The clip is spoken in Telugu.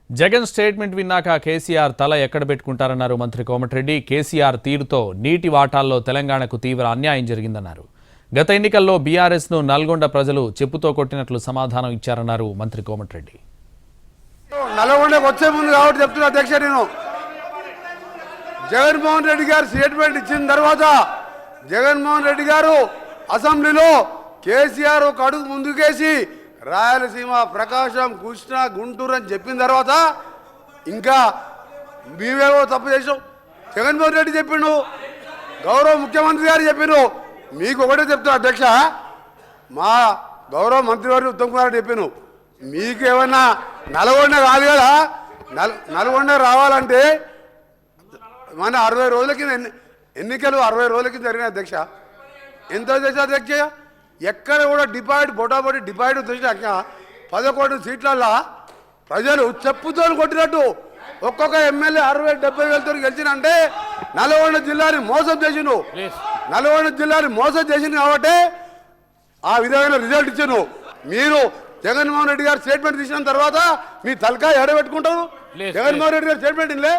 జగన్ స్టేట్మెంట్ విన్నాక కేసీఆర్ తల ఎక్కడ పెట్టుకుంటారన్నారు మంత్రి కోమటిరెడ్డి. కేసీఆర్ తీరుతో నీటి వాటాల్లో తెలంగాణకు తీవ్ర అన్యాయం జరిగిందన్నారు. గత ఎన్నికల్లో బీఆర్ఎస్ను నల్గొండ ప్రజలు చెప్పుతో కొట్టినట్లు సమాధానం ఇచ్చారన్నారు మంత్రి కోమటిరెడ్డి. నల్గొండకు వచ్చే ముందు కాబట్టి చెప్తున్నా అధ్యక్ష, నేను జగన్మోహన్ రెడ్డి గారు స్టేట్మెంట్ ఇచ్చిన తర్వాత జగన్మోహన్ రెడ్డి గారు అసెంబ్లీలో కేసీఆర్ ఒక అడుగు ముందుకేసి రాయలసీమ, ప్రకాశం, కృష్ణా, గుంటూరు అని చెప్పిన తర్వాత ఇంకా మేమేవో తప్పు చేసాం. జగన్మోహన్ రెడ్డి చెప్పిండు, గౌరవ ముఖ్యమంత్రి గారు చెప్పిండు. మీకు ఒకటే చెప్తున్నా అధ్యక్ష, మా గౌరవ మంత్రివారు ఉత్తమ్ కుమార్ రెడ్డి చెప్పాను, మీకు ఏమన్నా నల్గొండ కాదు కదా, నల్గొండ రావాలంటే మన 60 రోజుల కింద ఎన్నికలు 60 రోజుల కింద జరిగిన అధ్యక్ష. ఎంత చేసా అధ్యక్ష, ఎక్కడ కూడా డిపాయిడ్ బొటాబొటి డిపాయిడ్ తెచ్చినాక 11 సీట్లల్లో ప్రజలు చెప్పుతో కొట్టినట్టు ఒక్కొక్క ఎమ్మెల్యే 60-70 వేలతో గెలిచినంటే నల్గొండ జిల్లాని మోసం చేసిండు. నల్గొండ జిల్లాని మోసం చేసింది కాబట్టి ఆ విధమైన రిజల్ట్ ఇచ్చాను. మీరు జగన్మోహన్ రెడ్డి గారు స్టేట్మెంట్ తీసిన తర్వాత మీ తలకాయ ఎడబెట్టుకుంటారు. జగన్మోహన్ రెడ్డి గారు స్టేట్మెంట్ ఇన్లే.